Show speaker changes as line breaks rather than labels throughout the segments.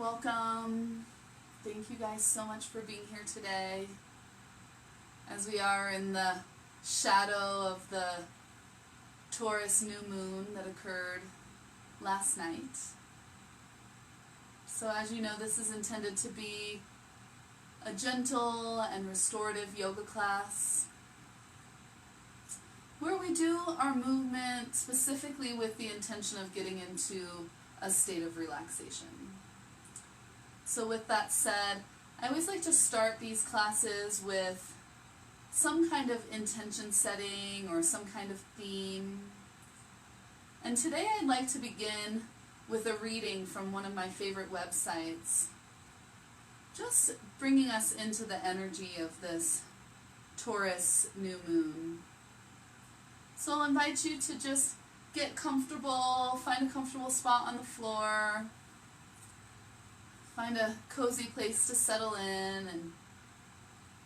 welcome. Thank you guys so much for being here today as we are in the shadow of the Taurus new moon that occurred last night. So as you know, this is intended to be a gentle and restorative yoga class where we do our movement specifically with the intention of getting into a state of relaxation. So with that said, I always like to start these classes with some kind of intention setting or some kind of theme. And today I'd like to begin with a reading from one of my favorite websites, just bringing us into the energy of this Taurus new moon. So I'll invite you to just get comfortable, find a comfortable spot on the floor, find a cozy place to settle in, and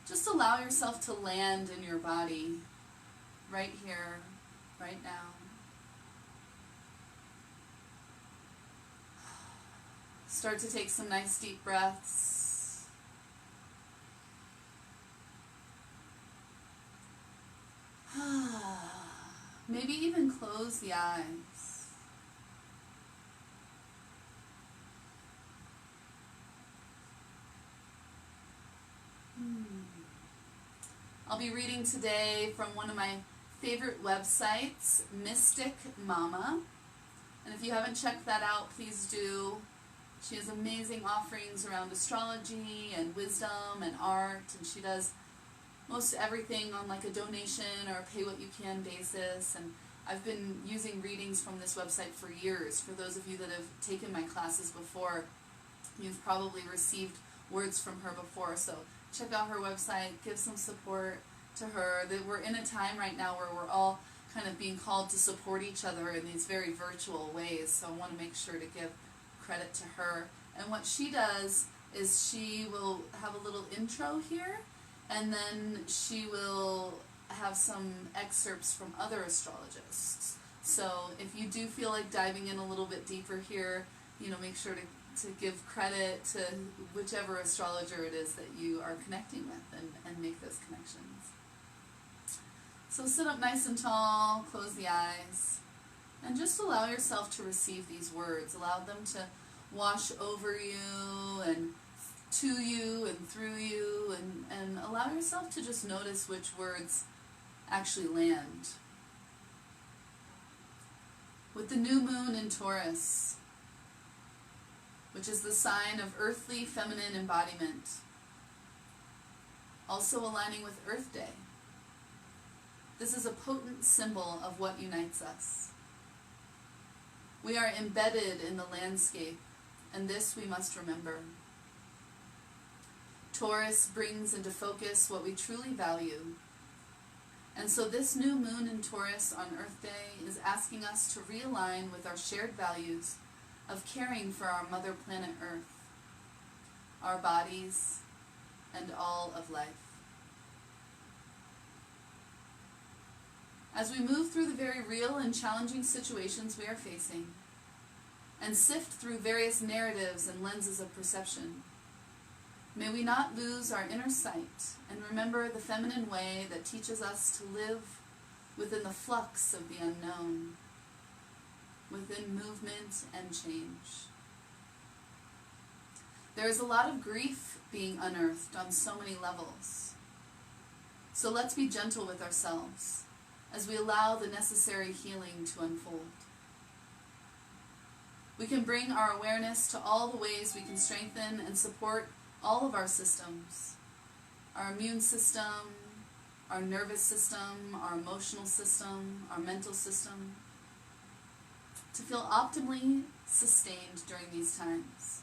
just allow yourself to land in your body right here, right now. Start to take some nice deep breaths. Maybe even close the eyes. I'll be reading today from one of my favorite websites, Mystic Mama. And if you haven't checked that out, please do. She has amazing offerings around astrology and wisdom and art, and she does most everything on like a donation or a pay what you can basis. And I've been using readings from this website for years. For those of you that have taken my classes before, you've probably received words from her before. So check out her website, give some support to her. We're in a time right now where we're all kind of being called to support each other in these very virtual ways. So I want to make sure to give credit to her. And what she does is she will have a little intro here, and then she will have some excerpts from other astrologists. So if you do feel like diving in a little bit deeper here, make sure to give credit to whichever astrologer it is that you are connecting with, and make those connections. So sit up nice and tall, close the eyes, and just allow yourself to receive these words. Allow them to wash over you and to you and through you, and allow yourself to just notice which words actually land. With the new moon in Taurus, which is the sign of earthly feminine embodiment, also aligning with Earth Day, this is a potent symbol of what unites us. We are embedded in the landscape, and this we must remember. Taurus brings into focus what we truly value. And so this new moon in Taurus on Earth Day is asking us to realign with our shared values of caring for our mother planet Earth, our bodies, and all of life. As we move through the very real and challenging situations we are facing, and sift through various narratives and lenses of perception, may we not lose our inner sight and remember the feminine way that teaches us to live within the flux of the unknown, within movement and change. There is a lot of grief being unearthed on so many levels. So let's be gentle with ourselves as we allow the necessary healing to unfold. We can bring our awareness to all the ways we can strengthen and support all of our systems, our immune system, our nervous system, our emotional system, our mental system, to feel optimally sustained during these times.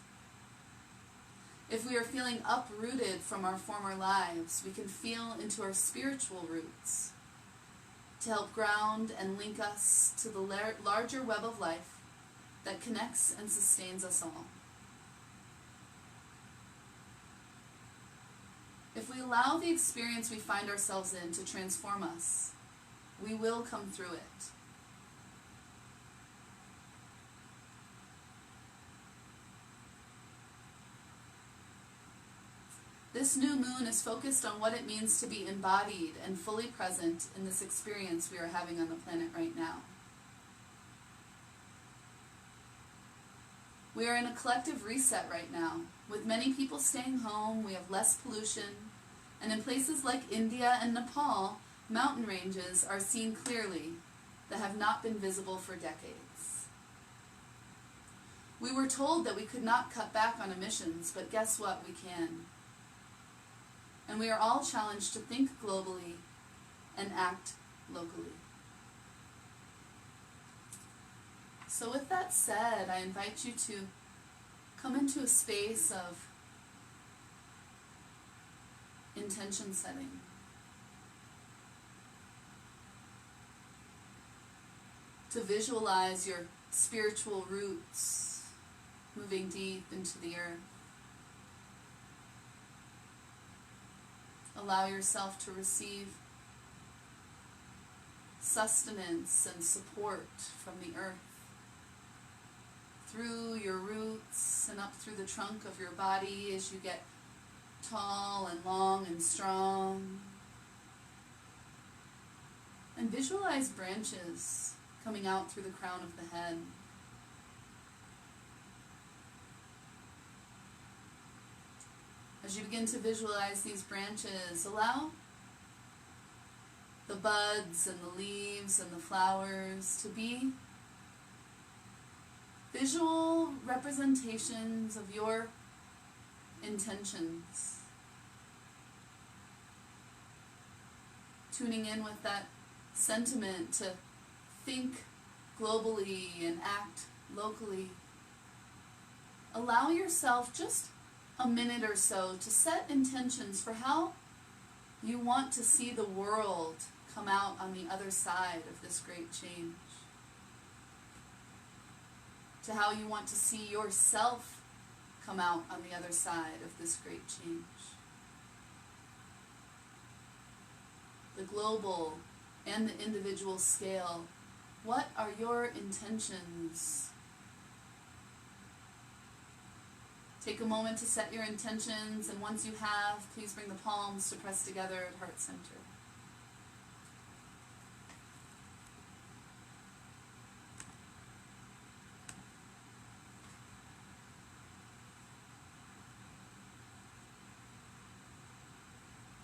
If we are feeling uprooted from our former lives, we can feel into our spiritual roots to help ground and link us to the larger web of life that connects and sustains us all. If we allow the experience we find ourselves in to transform us, we will come through it. This new moon is focused on what it means to be embodied and fully present in this experience we are having on the planet right now. We are in a collective reset right now. With many people staying home, we have less pollution, and in places like India and Nepal, mountain ranges are seen clearly that have not been visible for decades. We were told that we could not cut back on emissions, but guess what? We can. And we are all challenged to think globally and act locally. So with that said, I invite you to come into a space of intention setting. To visualize your spiritual roots moving deep into the earth. Allow yourself to receive sustenance and support from the earth through your roots and up through the trunk of your body as you get tall and long and strong. And visualize branches coming out through the crown of the head. As you begin to visualize these branches, allow the buds and the leaves and the flowers to be visual representations of your intentions. Tuning in with that sentiment to think globally and act locally. Allow yourself just a minute or so to set intentions for how you want to see the world come out on the other side of this great change. To how you want to see yourself come out on the other side of this great change. The global and the individual scale. What are your intentions? Take a moment to set your intentions, and once you have, please bring the palms to press together at heart center.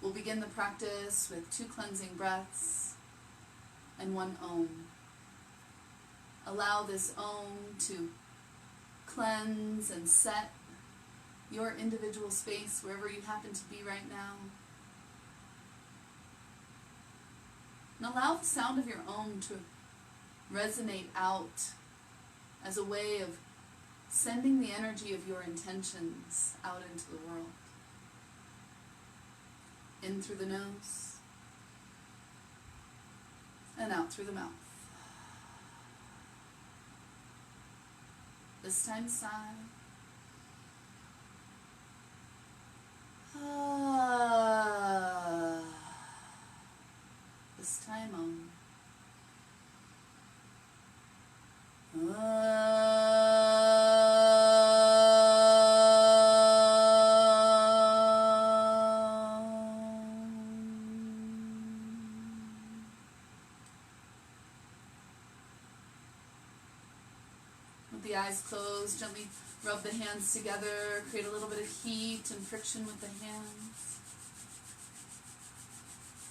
We'll begin the practice with 2 cleansing breaths and 1 Om. Allow this Om to cleanse and set your individual space wherever you happen to be right now. And allow the sound of your Om to resonate out as a way of sending the energy of your intentions out into the world. In through the nose and out through the mouth. This time sigh. This time Om. With the eyes closed, gently rub the hands together, create a little bit of heat and friction with the hands.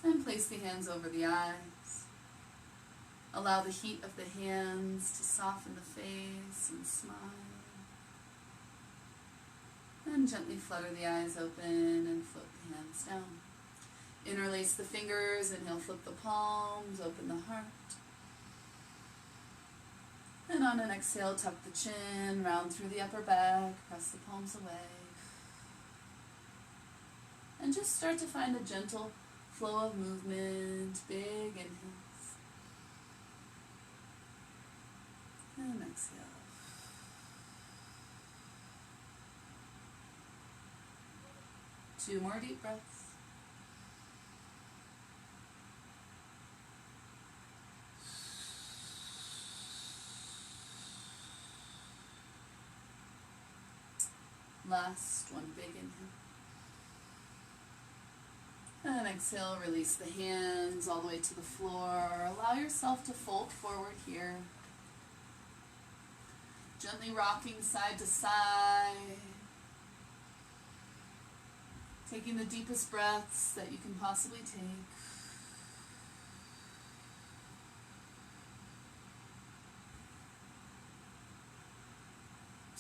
And place the hands over the eyes. Allow the heat of the hands to soften the face and smile. And gently flutter the eyes open and float the hands down. Interlace the fingers, inhale, flip the palms, open the heart. And on an exhale, tuck the chin, round through the upper back, press the palms away. And just start to find a gentle flow of movement, big inhales. And exhale. Two more deep breaths. Last one, big inhale. And exhale, release the hands all the way to the floor. Allow yourself to fold forward here. Gently rocking side to side. Taking the deepest breaths that you can possibly take.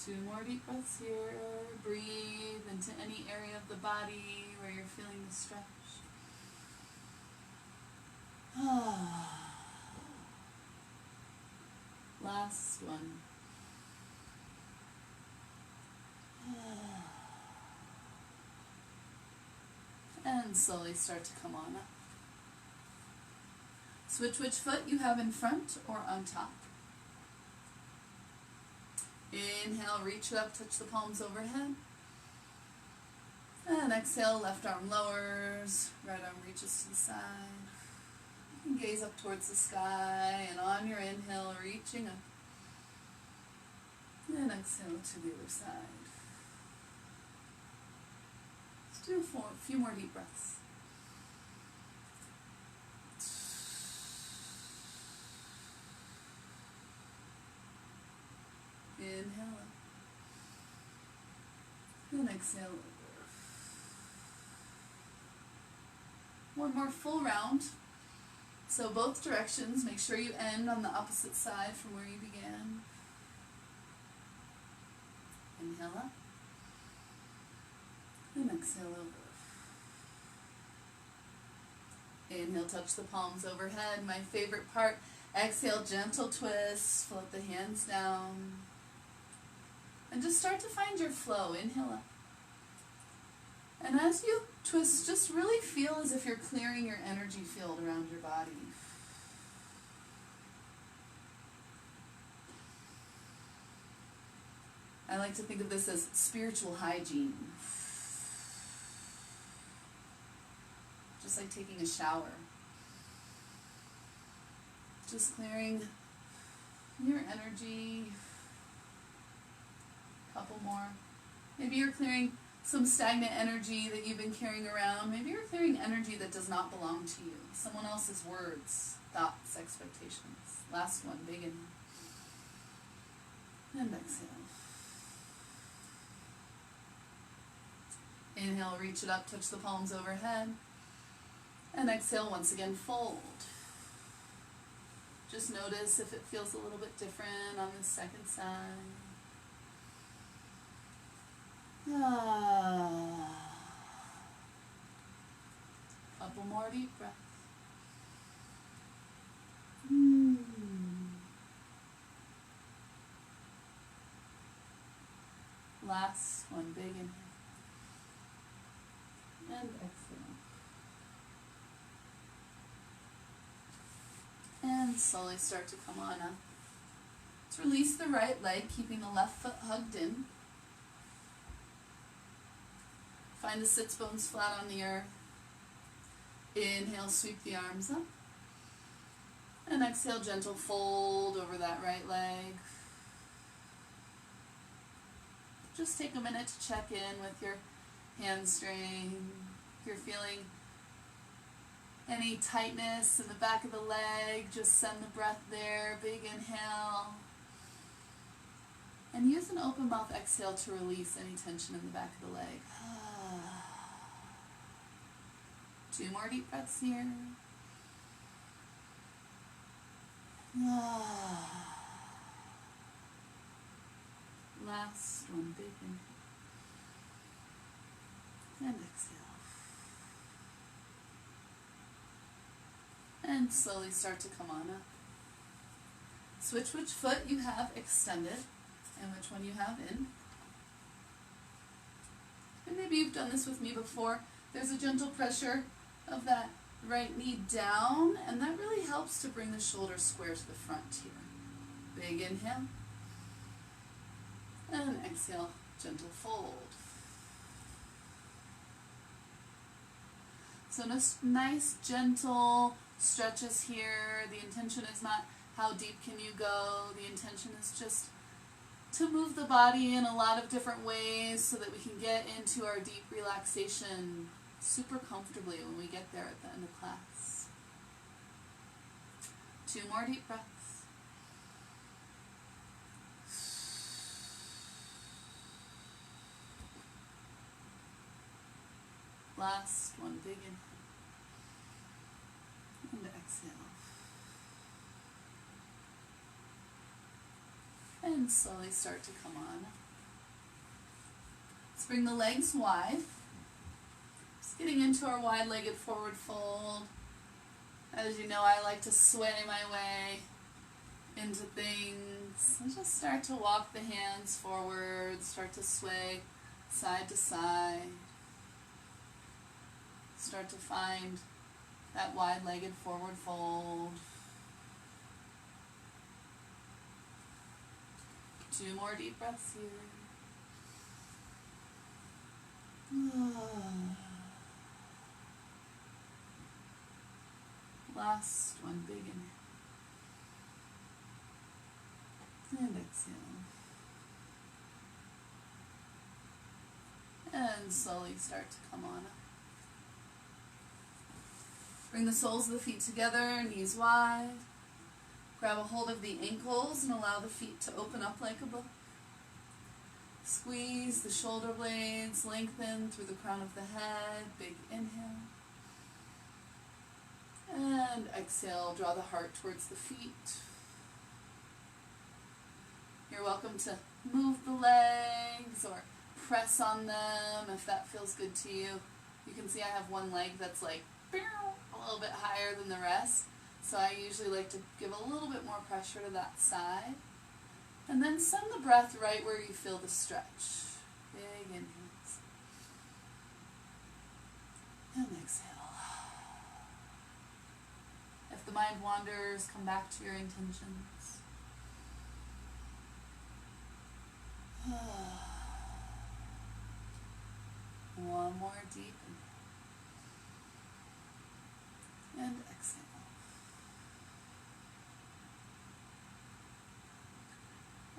Two more deep breaths here. Breathe into any area of the body where you're feeling the stretch. Last one. And slowly start to come on up. Switch which foot you have in front or on top. Inhale, reach it up, touch the palms overhead. And exhale, left arm lowers, right arm reaches to the side. You can gaze up towards the sky, and on your inhale, reaching up. And exhale to the other side. Let's do a few more deep breaths. Inhale up. And exhale over. One more full round. So both directions, make sure you end on the opposite side from where you began. Inhale up. And exhale over. Inhale, touch the palms overhead. My favorite part. Exhale, gentle twist. Float the hands down. And just start to find your flow. Inhale up. And as you twist, just really feel as if you're clearing your energy field around your body. I like to think of this as spiritual hygiene. Just like taking a shower. Just clearing your energy. Couple more. Maybe you're clearing some stagnant energy that you've been carrying around. Maybe you're clearing energy that does not belong to you. Someone else's words, thoughts, expectations. Last one, big inhale. And exhale. Inhale, reach it up, touch the palms overhead. And exhale, once again, fold. Just notice if it feels a little bit different on the second side. Couple more deep breaths. Last one, big inhale. And exhale. And slowly start to come on up. Let's release the right leg, keeping the left foot hugged in. Find the sits bones flat on the earth. Inhale, sweep the arms up. And exhale, gentle fold over that right leg. Just take a minute to check in with your hamstring. If you're feeling any tightness in the back of the leg, just send the breath there. Big inhale. And use an open mouth exhale to release any tension in the back of the leg. Two more deep breaths here. Last one, big inhale. And exhale. And slowly start to come on up. Switch which foot you have extended and which one you have in. And maybe you've done this with me before. There's a gentle pressure of that right knee down, and that really helps to bring the shoulders square to the front here. Big inhale. And exhale, gentle fold. So nice, gentle stretches here. The intention is not how deep can you go. The intention is just to move the body in a lot of different ways so that we can get into our deep relaxation super comfortably when we get there at the end of class. 2 more deep breaths. Last one, big inhale. And exhale. And slowly start to come on. Let's bring the legs wide. Just getting into our wide-legged forward fold. As you know, I like to sway my way into things. And just start to walk the hands forward, start to sway side to side. Start to find that wide-legged forward fold. 2 more deep breaths here. Last one, big inhale. And exhale. And slowly start to come on up. Bring the soles of the feet together, knees wide. Grab a hold of the ankles and allow the feet to open up like a book. Squeeze the shoulder blades, lengthen through the crown of the head. Big inhale. And exhale, draw the heart towards the feet. You're welcome to move the legs or press on them if that feels good to you. You can see I have one leg that's like a little bit higher than the rest. So I usually like to give a little bit more pressure to that side. And then send the breath right where you feel the stretch. Big inhales. And exhale. If the mind wanders, come back to your intentions. One more deep inhale. And exhale.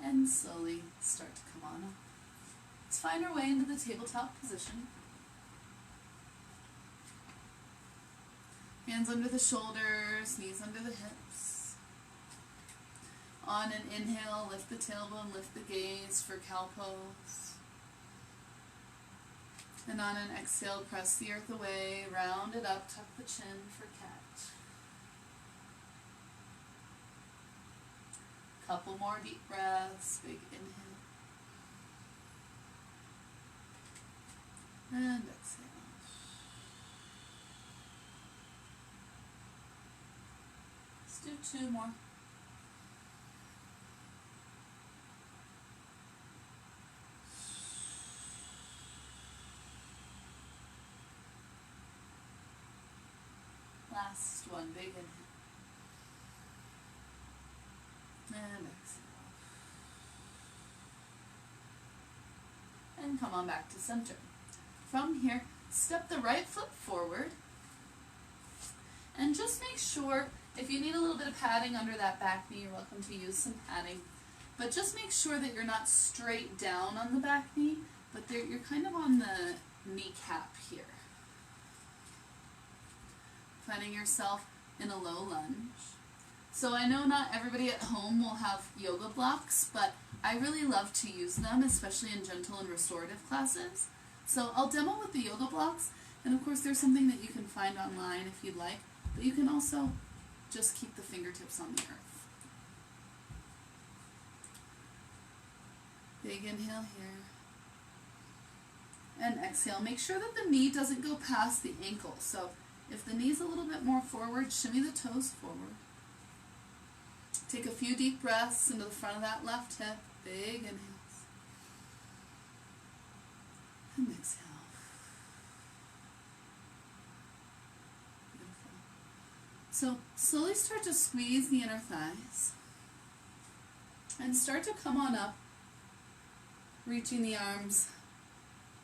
And slowly start to come on up. Let's find our way into the tabletop position. Hands under the shoulders, knees under the hips. On an inhale, lift the tailbone, lift the gaze for cow pose. And on an exhale, press the earth away, round it up, tuck the chin for cat. Couple more deep breaths, big inhale. And exhale. Let's do 2 more. Last one, big inhale. And exhale. And come on back to center. From here, step the right foot forward. And just make sure, if you need a little bit of padding under that back knee, you're welcome to use some padding. But just make sure that you're not straight down on the back knee, but you're kind of on the kneecap here. Finding yourself in a low lunge. So I know not everybody at home will have yoga blocks, but I really love to use them, especially in gentle and restorative classes. So I'll demo with the yoga blocks, and of course there's something that you can find online if you'd like, but you can also just keep the fingertips on the earth. Big inhale here. And exhale. Make sure that the knee doesn't go past the ankle. So if the knee's a little bit more forward, shimmy the toes forward. Take a few deep breaths into the front of that left hip. Big inhales. And exhale. Beautiful. So slowly start to squeeze the inner thighs. And start to come on up, reaching the arms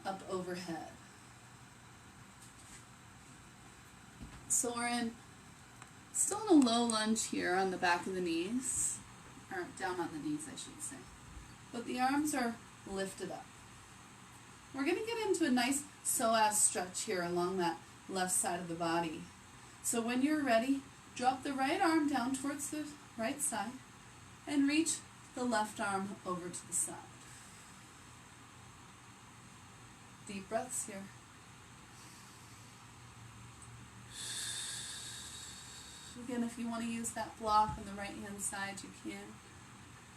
up overhead. So we're still in a low lunge here on the back of the knees, or down on the knees I should say, but the arms are lifted up. We're going to get into a nice psoas stretch here along that left side of the body. So when you're ready, drop the right arm down towards the right side and reach the left arm over to the side. Deep breaths here. Again, if you want to use that block on the right hand side, you can.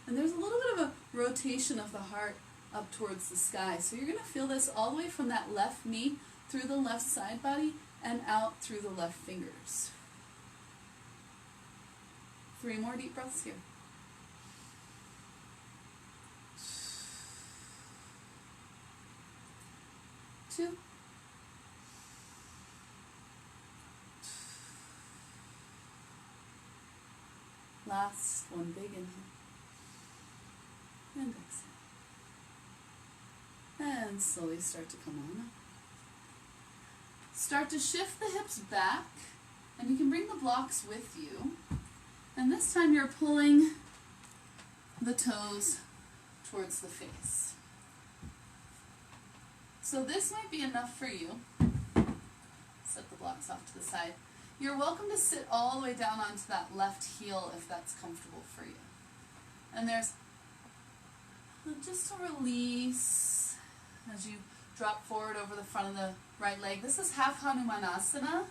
And there's a little bit of a rotation of the heart up towards the sky. So you're going to feel this all the way from that left knee through the left side body and out through the left fingers. 3 more deep breaths here. Two. Last one, big inhale. And exhale. And slowly start to come on up. Start to shift the hips back, and you can bring the blocks with you. And this time you're pulling the toes towards the face. So this might be enough for you. Set the blocks off to the side. You're welcome to sit all the way down onto that left heel if that's comfortable for you. And there's just a release as you drop forward over the front of the right leg. This is half Hanumanasana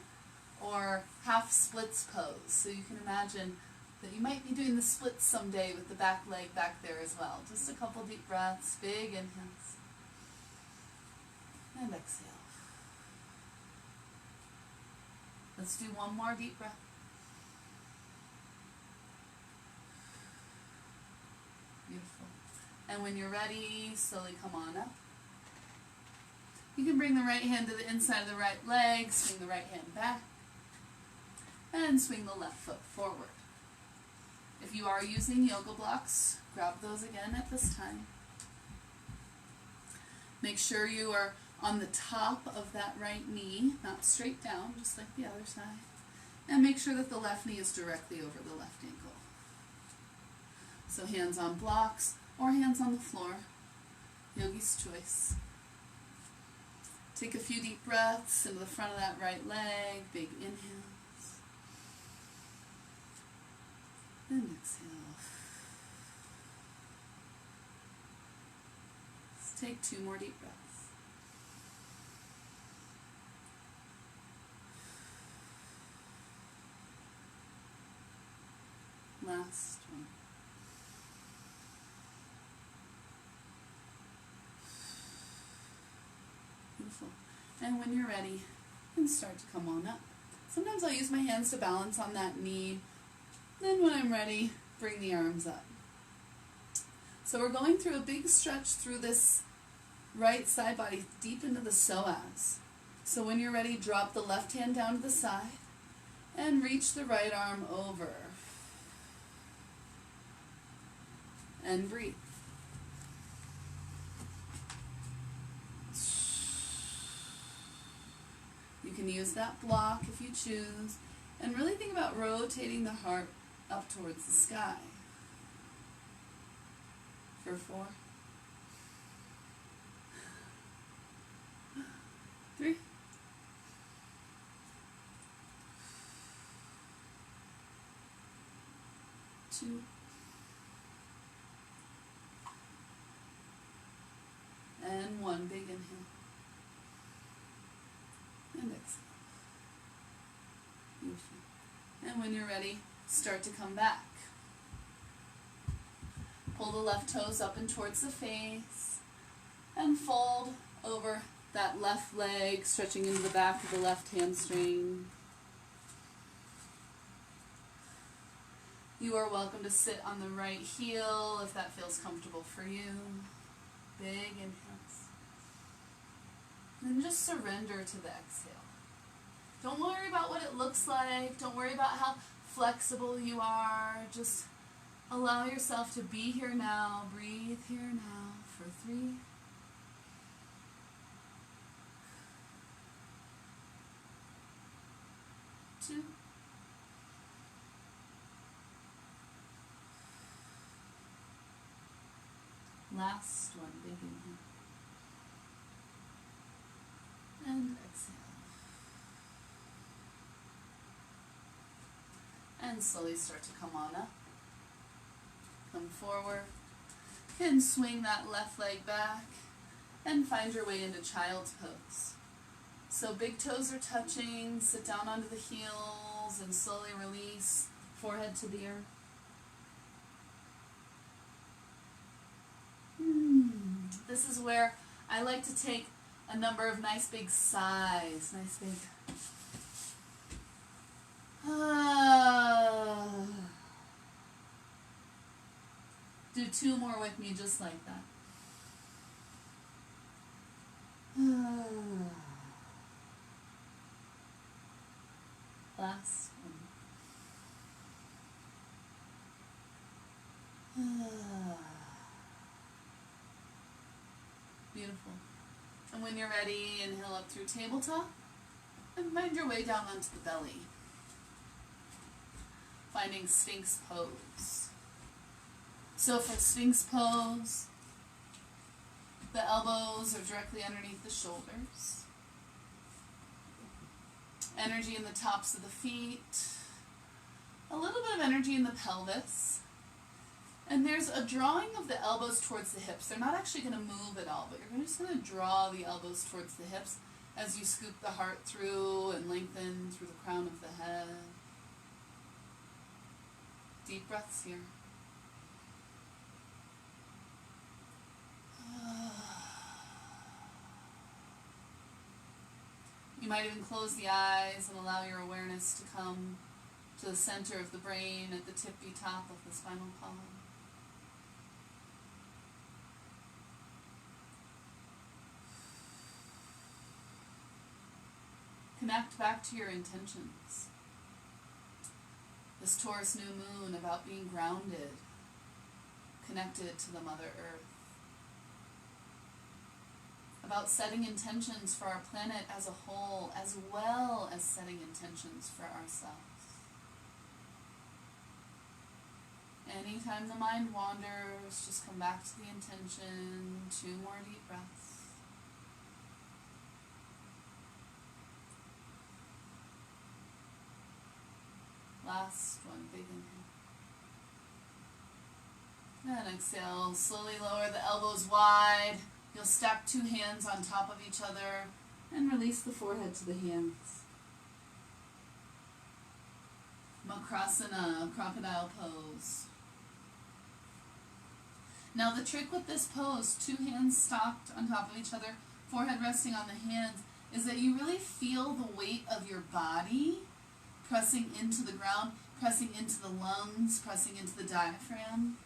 or half splits pose. So you can imagine that you might be doing the splits someday with the back leg back there as well. Just a couple deep breaths, big inhales, and exhale. Let's do one more deep breath. Beautiful. And when you're ready, slowly come on up. You can bring the right hand to the inside of the right leg, swing the right hand back, and swing the left foot forward. If you are using yoga blocks, grab those again at this time. Make sure you are on the top of that right knee, not straight down, just like the other side. And make sure that the left knee is directly over the left ankle. So hands on blocks or hands on the floor, yogi's choice. Take a few deep breaths into the front of that right leg, big inhales. And exhale. Let's take 2 more deep breaths. Last one. Beautiful. And when you're ready, you can start to come on up. Sometimes I'll use my hands to balance on that knee. Then when I'm ready, bring the arms up. So we're going through a big stretch through this right side body, deep into the psoas. So when you're ready, drop the left hand down to the side and reach the right arm over. And breathe. You can use that block if you choose, and really think about rotating the heart up towards the sky. For 4, 3, 2, and 1. Big inhale. And exhale. Beautiful. And when you're ready, start to come back. Pull the left toes up and towards the face. And fold over that left leg, stretching into the back of the left hamstring. You are welcome to sit on the right heel if that feels comfortable for you. Big inhales. And just surrender to the exhale. Don't worry about what it looks like. Don't worry about how flexible you are. Just allow yourself to be here now. Breathe here now for 3. 2. Last one, big inhale. And exhale. And slowly start to come on up. Come forward. Can swing that left leg back and find your way into child's pose. So big toes are touching, sit down onto the heels and slowly release, forehead to the earth. This is where I like to take a number of nice big sighs, nice big do 2 more with me just like that. Last one. Beautiful. And when you're ready, inhale up through tabletop and find your way down onto the belly. Finding Sphinx pose. So for Sphinx pose, the elbows are directly underneath the shoulders. Energy in the tops of the feet. A little bit of energy in the pelvis. And there's a drawing of the elbows towards the hips. They're not actually going to move at all, but you're just going to draw the elbows towards the hips as you scoop the heart through and lengthen through the crown of the head. Deep breaths here. You might even close the eyes and allow your awareness to come to the center of the brain at the tippy top of the spinal column. Connect back to your intentions. This Taurus new moon about being grounded, connected to the Mother Earth. About setting intentions for our planet as a whole, as well as setting intentions for ourselves. Anytime the mind wanders, just come back to the intention. 2 more deep breaths. Last one, big inhale. And exhale, slowly lower the elbows wide. You'll stack 2 hands on top of each other and release the forehead to the hands. Makrasana, crocodile pose. Now the trick with this pose, 2 hands stacked on top of each other, forehead resting on the hands, is that you really feel the weight of your body pressing into the ground, pressing into the lungs, pressing into the diaphragm.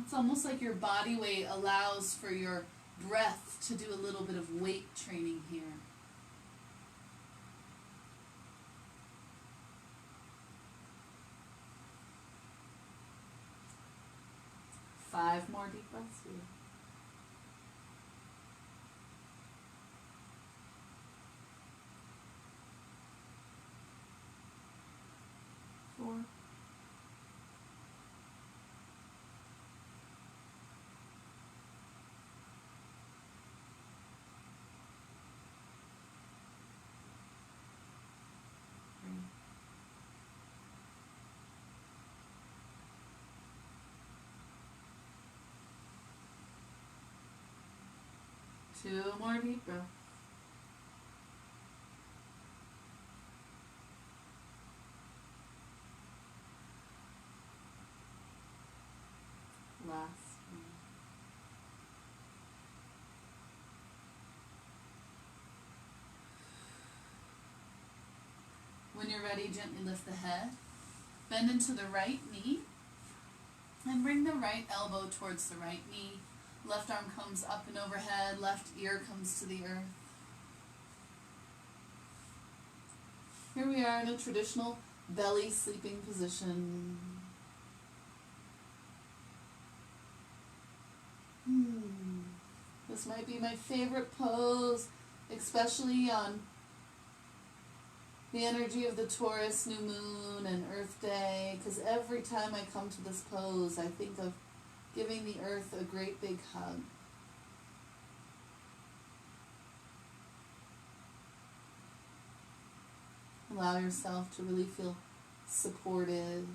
It's almost like your body weight allows for your breath to do a little bit of weight training here. Five more deep breaths here. 4. 2 more deep breaths. Last one. When you're ready, gently lift the head. Bend into the right knee. And bring the right elbow towards the right knee. Left arm comes up and overhead. Left ear comes to the earth. Here we are in a traditional belly sleeping position. This might be my favorite pose, especially on the energy of the Taurus new moon and Earth Day, because every time I come to this pose, I think of Giving the earth a great big hug. Allow yourself to really feel supported.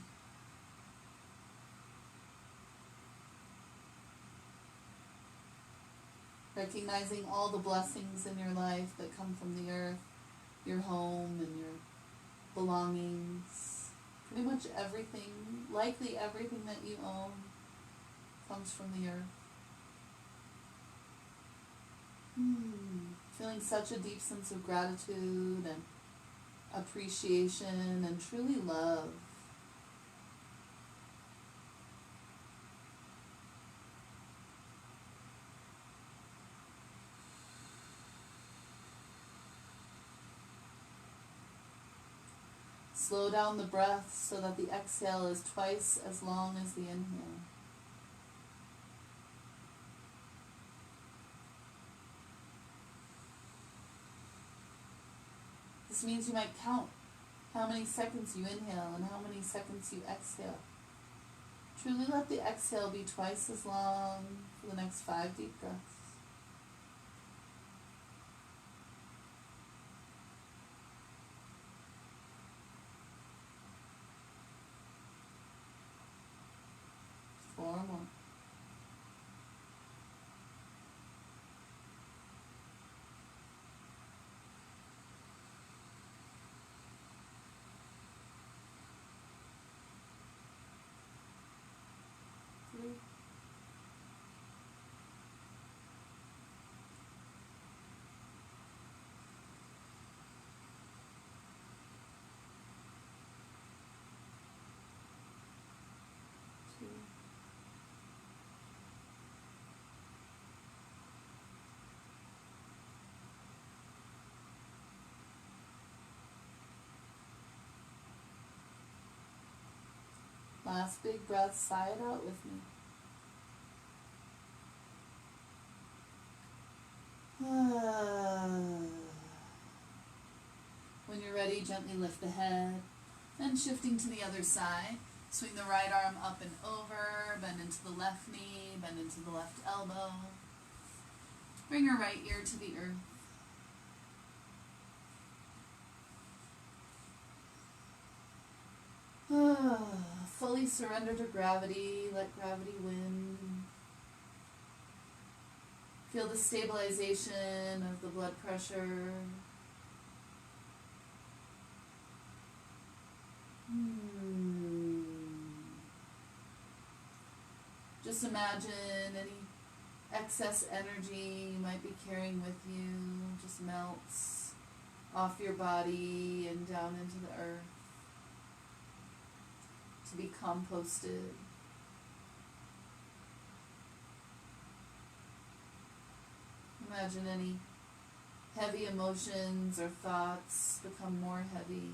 Recognizing all the blessings in your life that come from the earth, your home and your belongings. Pretty much everything, likely everything that you own, comes from the earth. Feeling such a deep sense of gratitude and appreciation and truly love. Slow down the breath so that the exhale is twice as long as the inhale. This means you might count how many seconds you inhale and how many seconds you exhale. Truly let the exhale be twice as long for the next 5 deep breaths. Four more. 3. 2. Last big breath, sigh it out with me. When you're ready, gently lift the head and shifting to the other side. Swing the right arm up and over, bend into the left knee, bend into the left elbow. Bring your right ear to the earth. Fully surrender to gravity, let gravity win. Feel the stabilization of the blood pressure. Just imagine any excess energy you might be carrying with you just melts off your body and down into the earth to be composted. Imagine any heavy emotions or thoughts become more heavy.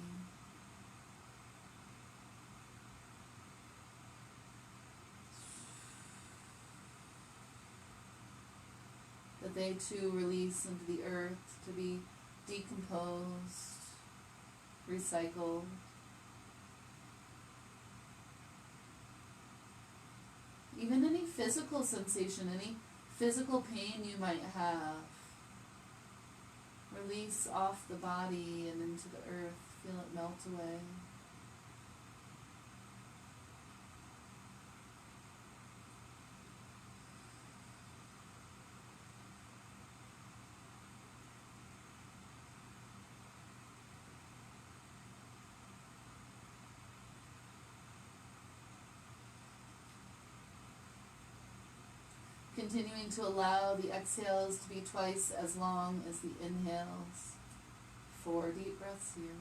That they too release into the earth to be decomposed, recycled. Even any physical sensation, any physical pain you might have, release off the body and into the earth. Feel it melt away. Continuing to allow the exhales to be twice as long as the inhales. 4 deep breaths here.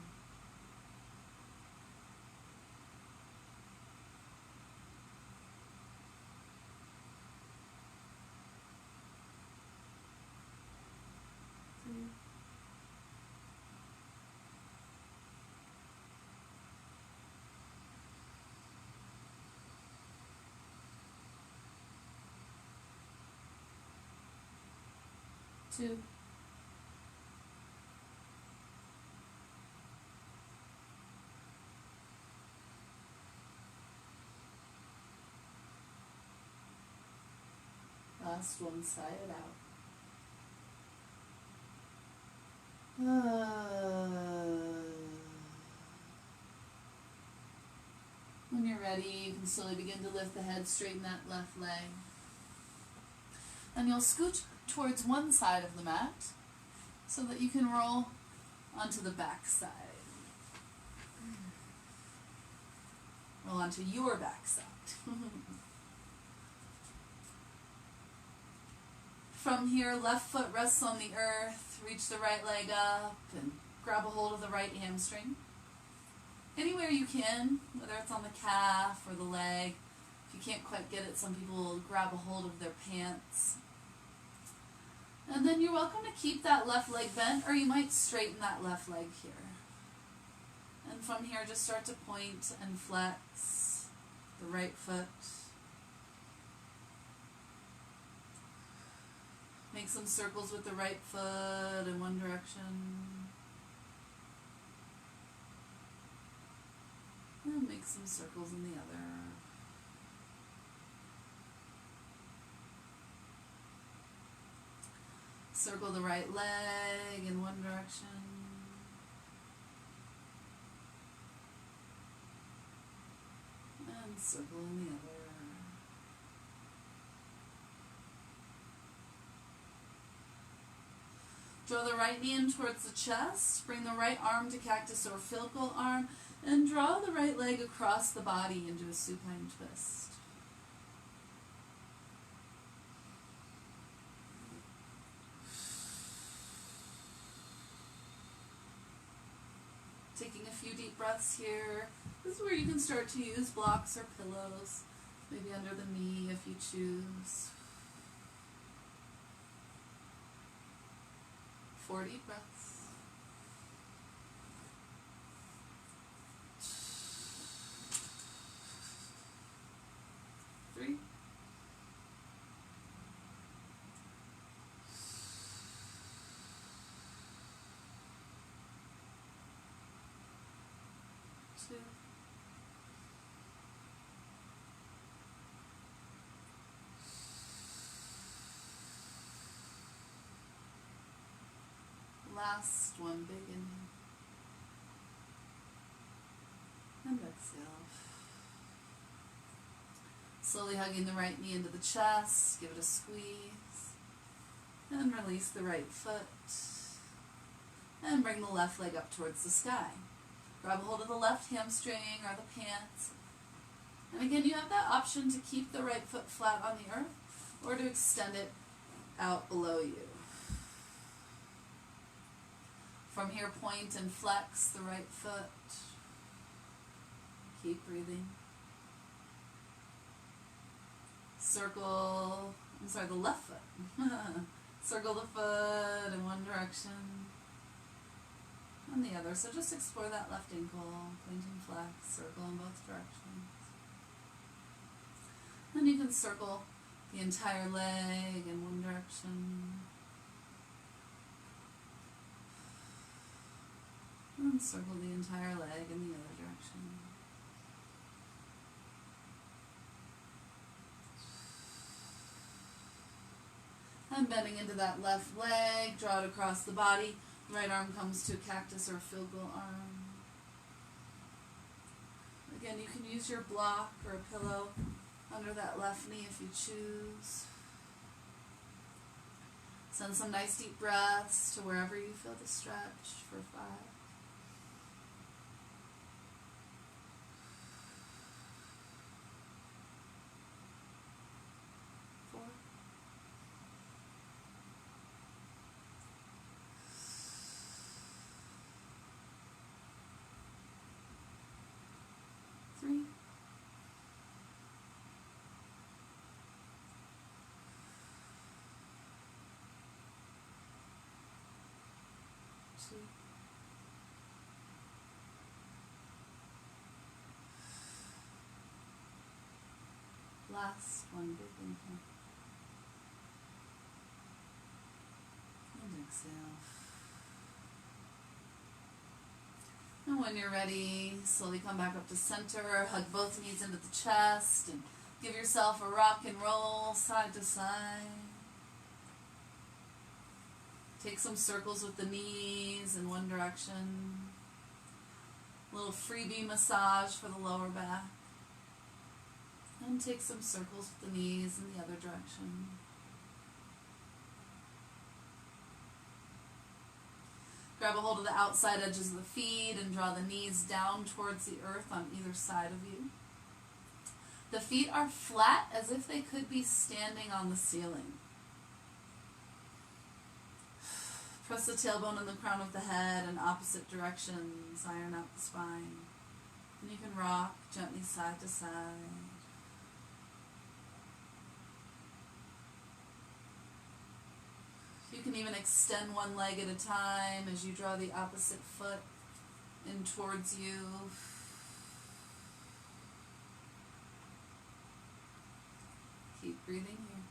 Three. 2. 1. last one, sigh it out. When you're ready, you can slowly begin to lift the head, straighten that left leg. And you'll scooch towards one side of the mat so that you can roll onto the back side. Roll onto your back side. From here, left foot rests on the earth, reach the right leg up and grab a hold of the right hamstring. Anywhere you can, whether it's on the calf or the leg. If you can't quite get it, some people will grab a hold of their pants. And then you're welcome to keep that left leg bent, or you might straighten that left leg here. And from here, just start to point and flex the right foot. Make some circles with the right foot in one direction. And make some circles in the other. Circle the right leg in one direction. And circle in the other. Draw the right knee in towards the chest. Bring the right arm to cactus or filcal arm. And draw the right leg across the body into a supine twist. Taking a few deep breaths here. This is where you can start to use blocks or pillows, maybe under the knee if you choose. 4 deep breaths. 3. 2. Last one, big inhale. And exhale. Slowly hugging the right knee into the chest, give it a squeeze. And release the right foot. And bring the left leg up towards the sky. Grab a hold of the left hamstring or the pants. And again, you have that option to keep the right foot flat on the earth or to extend it out below you. From here, point and flex the right foot. Keep breathing. Circle, the left foot. Circle the foot in one direction and the other. So just explore that left ankle, point and flex, circle in both directions. Then you can circle the entire leg in one direction. And circle the entire leg in the other direction. And bending into that left leg, draw it across the body. Right arm comes to a cactus or filgal arm. Again, you can use your block or a pillow under that left knee if you choose. Send some nice deep breaths to wherever you feel the stretch for 5. 4. 3. 2. Last one, big inhale. And exhale. And when you're ready, slowly come back up to center, hug both knees into the chest, and give yourself a rock and roll side to side. Take some circles with the knees in one direction. A little freebie massage for the lower back. And take some circles with the knees in the other direction. Grab a hold of the outside edges of the feet and draw the knees down towards the earth on either side of you. The feet are flat as if they could be standing on the ceiling. Press the tailbone and the crown of the head in opposite directions. Iron out the spine. And you can rock gently side to side. You can even extend one leg at a time as you draw the opposite foot in towards you. Keep breathing here.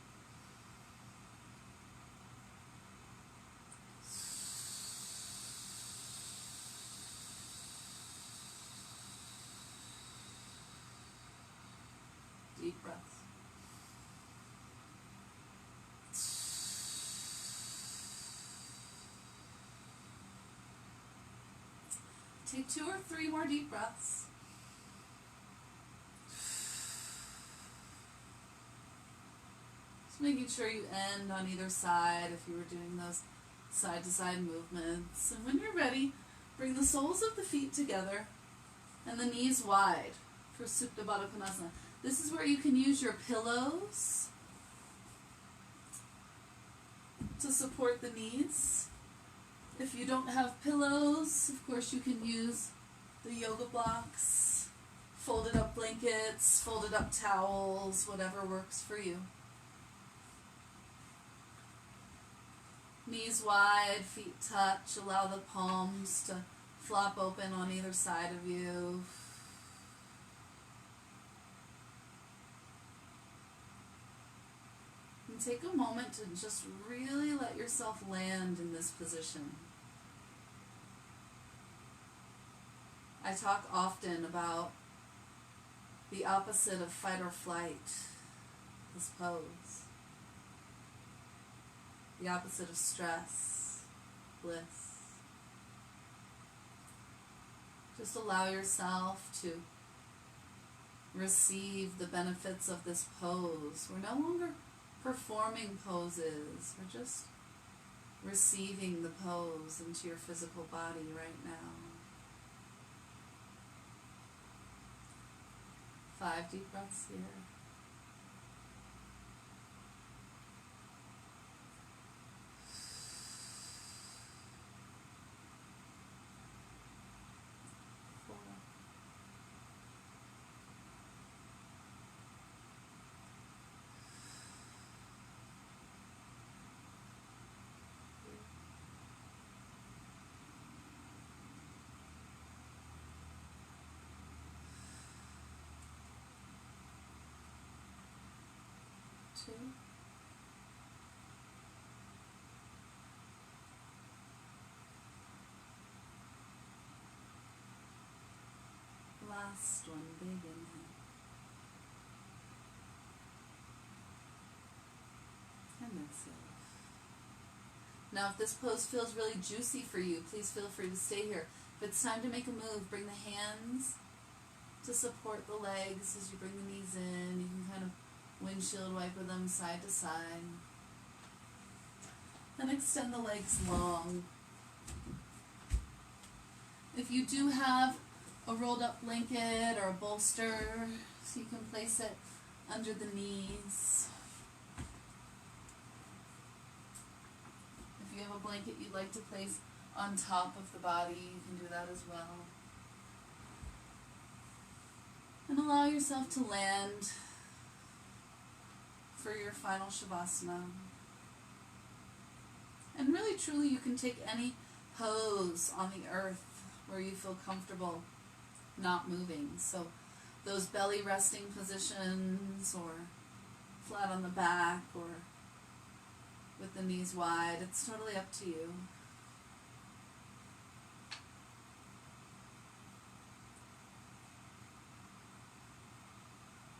Deep breaths. Take 2 or 3 more deep breaths. Just making sure you end on either side if you were doing those side-to-side movements. And when you're ready, bring the soles of the feet together and the knees wide for Supta Baddha Konasana. This is where you can use your pillows to support the knees. If you don't have pillows, of course you can use the yoga blocks, folded up blankets, folded up towels, whatever works for you. Knees wide, feet touch, allow the palms to flop open on either side of you. And take a moment to just really let yourself land in this position. I talk often about the opposite of fight or flight, this pose. The opposite of stress, bliss. Just allow yourself to receive the benefits of this pose. We're no longer performing poses. We're just receiving the pose into your physical body right now. 5 deep breaths here. 4. 2. Last one, big inhale. And exhale. Now if this pose feels really juicy for you, please feel free to stay here. If it's time to make a move, bring the hands to support the legs as you bring the knees in. You can kind of windshield wiper them side to side. Then extend the legs long. If you do have a rolled up blanket or a bolster, so you can place it under the knees. If you have a blanket you'd like to place on top of the body, you can do that as well. And allow yourself to land for your final Shavasana. And really truly you can take any pose on the earth where you feel comfortable not moving. So those belly resting positions, or flat on the back, or with the knees wide, it's totally up to you.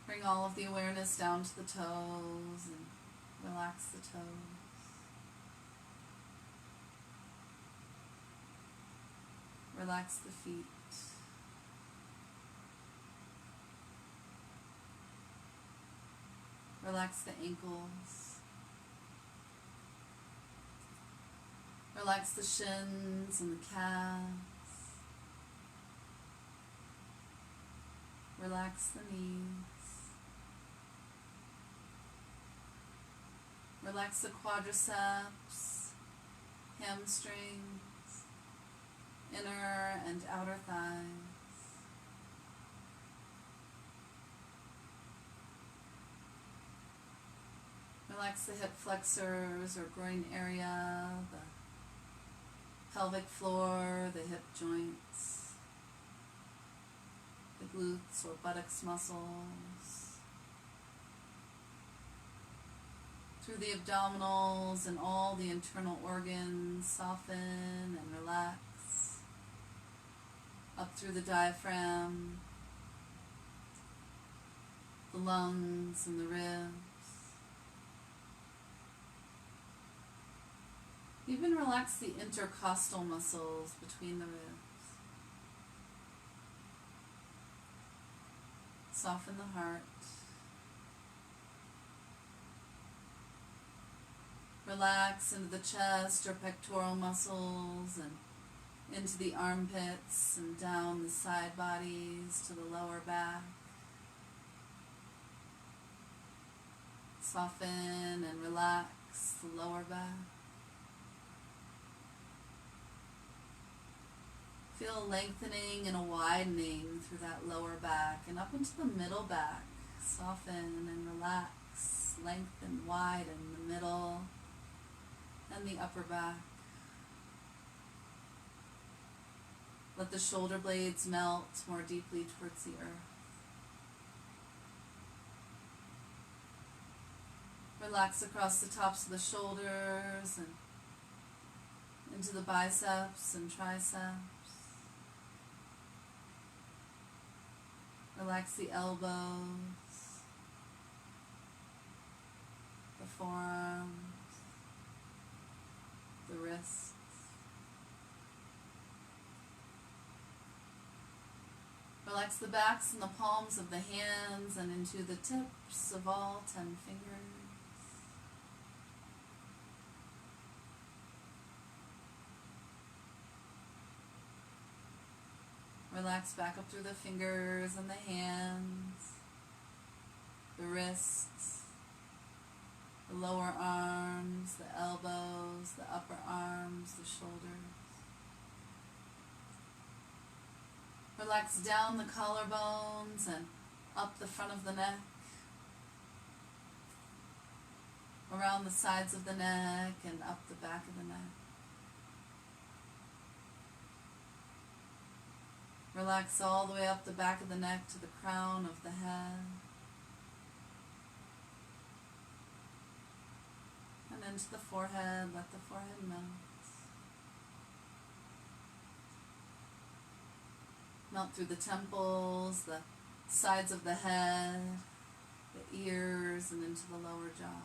Bring all of the awareness down to the toes and relax the toes. Relax the feet. Relax the ankles. Relax the shins and the calves. Relax the knees. Relax the quadriceps, hamstrings, inner and outer thighs. Relax the hip flexors or groin area, the pelvic floor, the hip joints, the glutes or buttocks muscles, through the abdominals and all the internal organs. Soften and relax, up through the diaphragm, the lungs and the ribs. Even relax the intercostal muscles between the ribs. Soften the heart. Relax into the chest or pectoral muscles and into the armpits and down the side bodies to the lower back. Soften and relax the lower back. Feel a lengthening and a widening through that lower back and up into the middle back. Soften and relax, lengthen, widen the middle and the upper back. Let the shoulder blades melt more deeply towards the earth. Relax across the tops of the shoulders and into the biceps and triceps. Relax the elbows, the forearms, the wrists. Relax the backs and the palms of the hands and into the tips of all 10 fingers. Relax back up through the fingers and the hands, the wrists, the lower arms, the elbows, the upper arms, the shoulders. Relax down the collarbones and up the front of the neck, around the sides of the neck and up the back of the neck. Relax all the way up the back of the neck to the crown of the head. And into the forehead, let the forehead melt. Melt through the temples, the sides of the head, the ears, and into the lower jaw.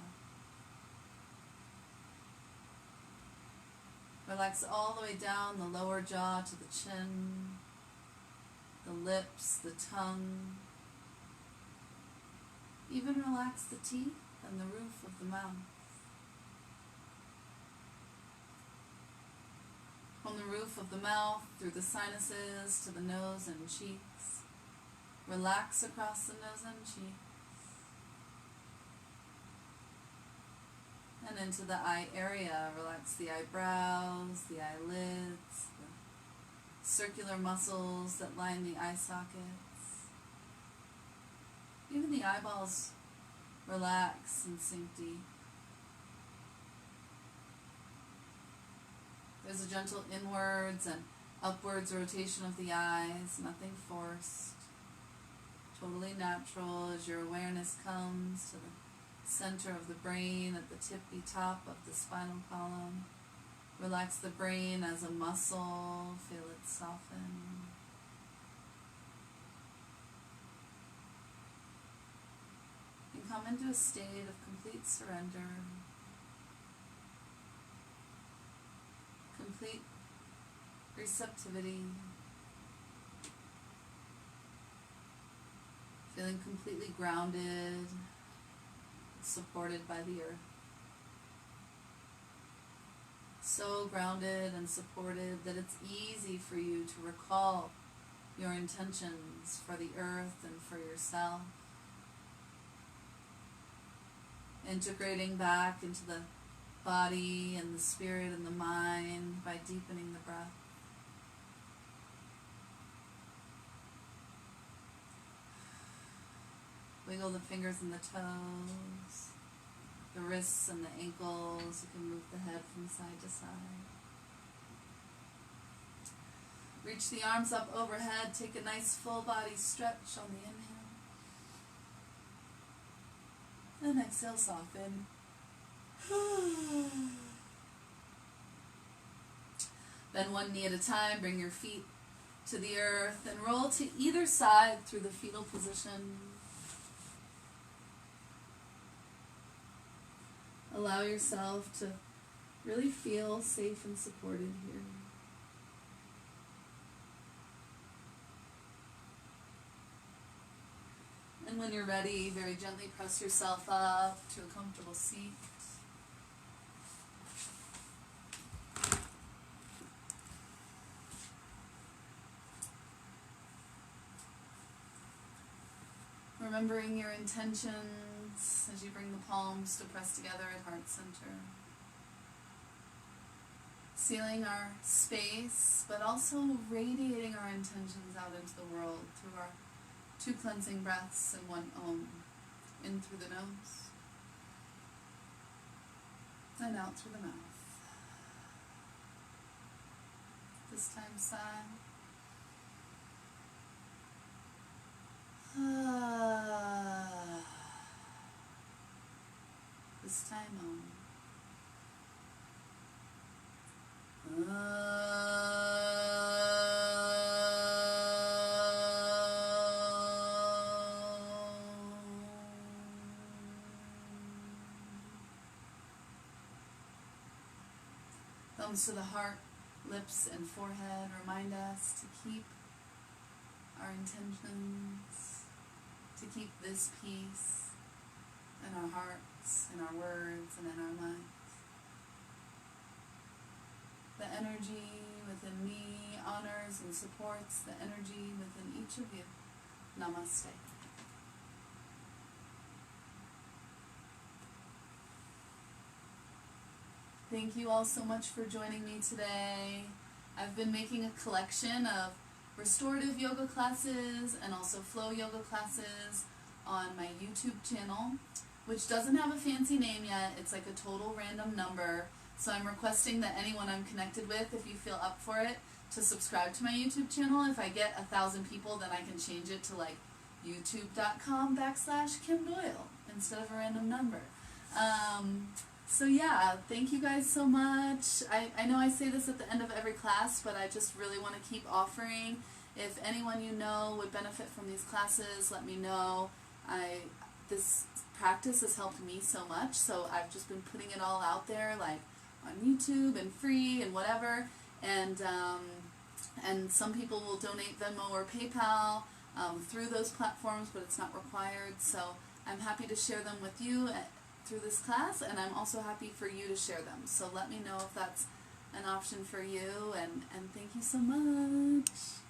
Relax all the way down the lower jaw to the chin, the lips, the tongue. Even relax the teeth and the roof of the mouth. From the roof of the mouth, through the sinuses, to the nose and cheeks. Relax across the nose and cheeks. And into the eye area, relax the eyebrows, the eyelids, the circular muscles that line the eye sockets. Even the eyeballs relax and sink deep. There's a gentle inwards and upwards rotation of the eyes, nothing forced. Totally natural as your awareness comes to the center of the brain at the tippy top of the spinal column. Relax the brain as a muscle, feel it soften. And come into a state of complete surrender, complete receptivity, feeling completely grounded, supported by the earth. So grounded and supported that it's easy for you to recall your intentions for the earth and for yourself. Integrating back into the body and the spirit and the mind by deepening the breath. Wiggle the fingers and the toes, the wrists and the ankles. You can move the head from side to side. Reach the arms up overhead. Take a nice full body stretch on the inhale. And exhale, soften. Bend one knee at a time. Bring your feet to the earth and roll to either side through the fetal position. Allow yourself to really feel safe and supported here. And when you're ready, very gently press yourself up to a comfortable seat. Remembering your intentions as you bring the palms to press together at heart center. Sealing our space, but also radiating our intentions out into the world through our 2 cleansing breaths and 1 Om. In through the nose and out through the mouth. This time sigh. This time Om. Thumbs to the heart, lips, and forehead remind us to keep our intentions, to keep this peace in our hearts, in our words, and in our minds. The energy within me honors and supports the energy within each of you. Namaste. Thank you all so much for joining me today. I've been making a collection of restorative yoga classes and also flow yoga classes on my YouTube channel, which doesn't have a fancy name yet. It's like a total random number. So I'm requesting that anyone I'm connected with, if you feel up for it, to subscribe to my YouTube channel. If I get 1,000 people, then I can change it to like youtube.com/Kim Doyle instead of a random number. So yeah, thank you guys so much. I know I say this at the end of every class, but I just really want to keep offering. If anyone you know would benefit from these classes, let me know. This practice has helped me so much, so I've just been putting it all out there, like on YouTube and free and whatever. And some people will donate Venmo or PayPal through those platforms, but it's not required. So I'm happy to share them with you through this class, and I'm also happy for you to share them. So let me know if that's an option for you, and thank you so much.